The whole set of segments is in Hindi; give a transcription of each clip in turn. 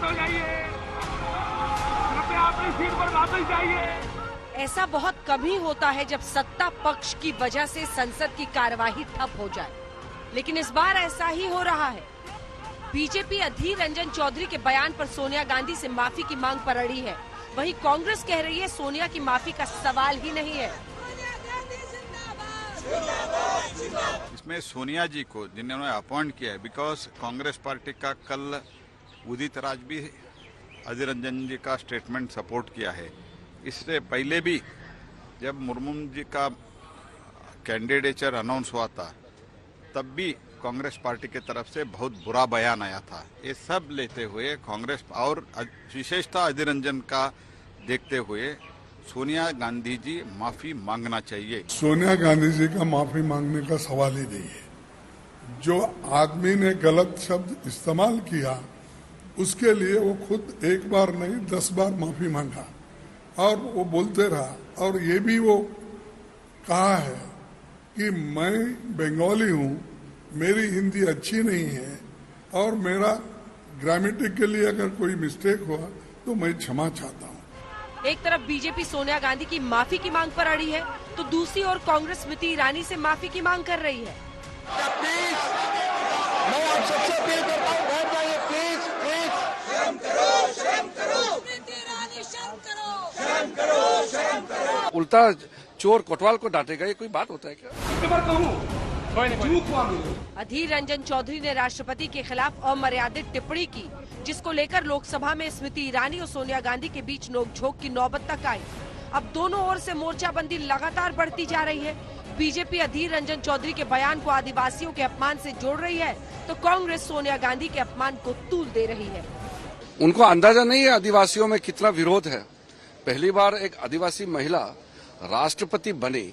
हो जाइए, कृपया अपनी सीट पर वापस जाइए। ऐसा बहुत कम ही होता है जब सत्ता पक्ष की वजह से संसद की कार्यवाही ठप हो जाए, लेकिन इस बार ऐसा ही हो रहा है। बीजेपी अधीर रंजन चौधरी के बयान पर सोनिया गांधी से माफी की मांग पर अड़ी है। वहीं कांग्रेस कह रही है सोनिया की माफी का सवाल ही नहीं है। इसमें सोनिया जी को जिन्होंने अपॉइंट किया है, बिकॉज कांग्रेस पार्टी का कल उदित राज भी अधीर रंजन जी का स्टेटमेंट सपोर्ट किया है। इससे पहले भी जब मुर्मू जी का कैंडिडेचर अनाउंस हुआ था, तब भी कांग्रेस पार्टी की तरफ से बहुत बुरा बयान आया था। ये सब लेते हुए कांग्रेस और विशेषतः अधीर रंजन का देखते हुए सोनिया गांधी जी माफी मांगना चाहिए। सोनिया गांधी जी का माफी मांगने का सवाल ही नहीं है। जो आदमी ने गलत शब्द इस्तेमाल किया उसके लिए वो खुद एक बार नहीं 10 बार माफी मांगा और वो बोलते रहा। और ये भी वो कहा है कि मैं बंगाली हूँ, मेरी हिंदी अच्छी नहीं है और मेरा ग्रामेटिक के लिए अगर कोई मिस्टेक हुआ तो मैं क्षमा चाहता हूँ। एक तरफ बीजेपी सोनिया गांधी की माफी की मांग पर अड़ी है, तो दूसरी ओर कांग्रेस स्मृति ईरानी से माफी की मांग कर रही है। मैं आप सबसे अपील करता हूँ, बैठ जाइए प्लीज प्लीज। शर्म करो, शर्म करो, स्मृति ईरानी शर्म करो, शर्म करो, शर्म करो। उल्टा चोर कोतवाल को डांटेगा, ये कोई बात होता है क्या? अधीर रंजन चौधरी ने राष्ट्रपति के खिलाफ अमर्यादित टिप्पणी की, जिसको लेकर लोकसभा में स्मृति ईरानी और सोनिया गांधी के बीच नोकझोंक की नौबत तक आई। अब दोनों ओर से मोर्चाबंदी लगातार बढ़ती जा रही है। बीजेपी अधीर रंजन चौधरी के बयान को आदिवासियों के अपमान से जोड़ रही है, तो कांग्रेस सोनिया गांधी के अपमान को तूल दे रही है। उनको अंदाजा नहीं है आदिवासियों में कितना विरोध है। पहली बार एक आदिवासी महिला राष्ट्रपति बनी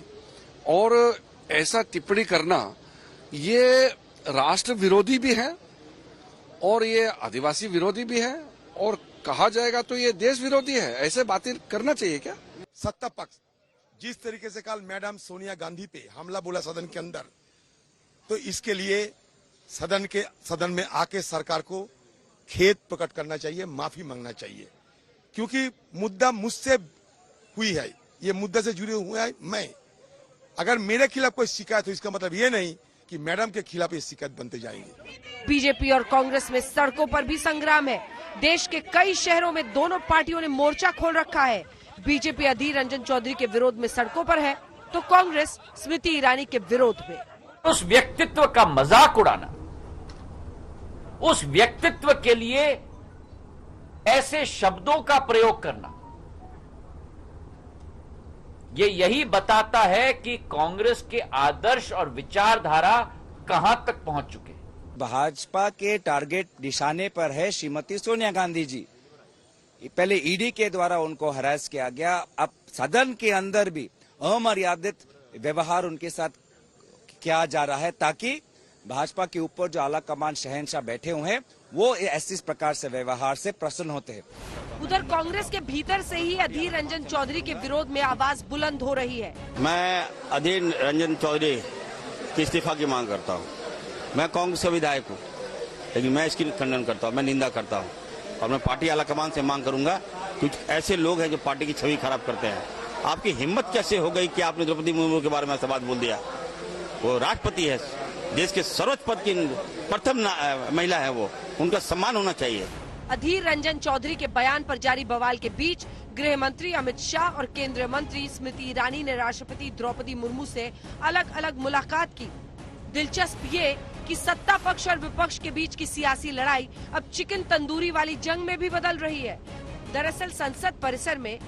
और ऐसा टिप्पणी करना, ये राष्ट्र विरोधी भी है और ये आदिवासी विरोधी भी है और कहा जाएगा तो ये देश विरोधी है। ऐसे बातें करना चाहिए क्या? सत्ता पक्ष जिस तरीके से कल मैडम सोनिया गांधी पे हमला बोला सदन के अंदर, तो इसके लिए सदन में आके सरकार को खेद प्रकट करना चाहिए, माफी मांगना चाहिए, क्योंकि मुद्दा मुझसे हुई है, ये मुद्दे से जुड़े हुए हैं। मैं अगर मेरे खिलाफ कोई शिकायत हो, इसका मतलब ये नहीं कि मैडम के खिलाफ ये शिकायत बनते जाएंगे। बीजेपी और कांग्रेस में सड़कों पर भी संग्राम है। देश के कई शहरों में दोनों पार्टियों ने मोर्चा खोल रखा है। बीजेपी अधीर रंजन चौधरी के विरोध में सड़कों पर है, तो कांग्रेस स्मृति ईरानी के विरोध में। उस व्यक्तित्व का मजाक उड़ाना, उस व्यक्तित्व के लिए ऐसे शब्दों का प्रयोग करना, ये यही बताता है कि कांग्रेस के आदर्श और विचारधारा कहां तक पहुंच चुके। भाजपा के टारगेट निशाने पर है श्रीमती सोनिया गांधी जी। पहले ईडी के द्वारा उनको हरास किया गया, अब सदन के अंदर भी अमर्यादित व्यवहार उनके साथ किया जा रहा है, ताकि भाजपा के ऊपर जो आला कमान शहंशाह बैठे हुए हैं वो इस प्रकार से व्यवहार से प्रसन्न होते हैं। उधर कांग्रेस के भीतर से ही अधीर रंजन चौधरी के विरोध में आवाज बुलंद हो रही है। मैं अधीर रंजन चौधरी की इस्तीफा की मांग करता हूँ। मैं कांग्रेस का विधायक हूँ, लेकिन मैं इसकी खंडन करता हूँ, मैं निंदा करता हूँ और मैं पार्टी आला कमान से मांग करूंगा। कुछ ऐसे लोग हैं जो पार्टी की छवि खराब करते हैं। आपकी हिम्मत कैसे हो गई कि आपने द्रौपदी मुर्मू के बारे में ऐसा बात बोल दिया? वो राष्ट्रपति है, देश के सर्वोच्च पद की प्रथम महिला है, वो उनका सम्मान होना चाहिए। अधीर रंजन चौधरी के बयान पर जारी बवाल के बीच गृह मंत्री अमित शाह और केंद्रीय मंत्री स्मृति ईरानी ने राष्ट्रपति द्रौपदी मुर्मू से अलग अलग मुलाकात की। दिलचस्प ये कि सत्ता पक्ष और विपक्ष के बीच की सियासी लड़ाई अब चिकन तंदूरी वाली जंग में भी बदल रही है। दरअसल संसद परिसर में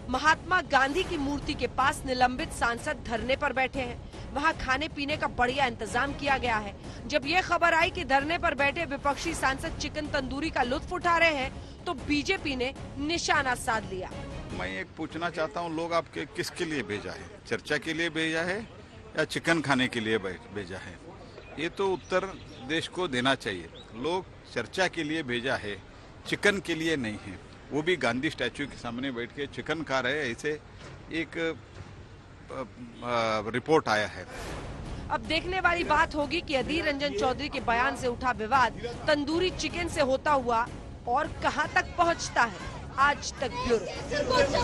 महात्मा गांधी की मूर्ति के पास निलंबित सांसद धरने पर बैठे हैं। वहां खाने पीने का बढ़िया इंतजाम किया गया है। जब ये खबर आई कि धरने पर बैठे विपक्षी सांसद चिकन तंदूरी का लुत्फ उठा रहे हैं, तो बीजेपी ने निशाना साध लिया। मैं एक पूछना चाहता हूँ, लोग आपके किसके लिए भेजा है? चर्चा के लिए भेजा है या चिकन खाने के लिए भेजा है? ये तो उत्तर देश को देना चाहिए। लोग चर्चा के लिए भेजा है, चिकन के लिए नहीं है। वो भी गांधी स्टैच्यू के सामने बैठ के चिकन खा रहे हैं, ऐसे एक रिपोर्ट आया है। अब देखने वाली बात होगी कि अधीर रंजन चौधरी के बयान से उठा विवाद तंदूरी चिकन से होता हुआ और कहां तक पहुंचता है आज तक ब्यूरो।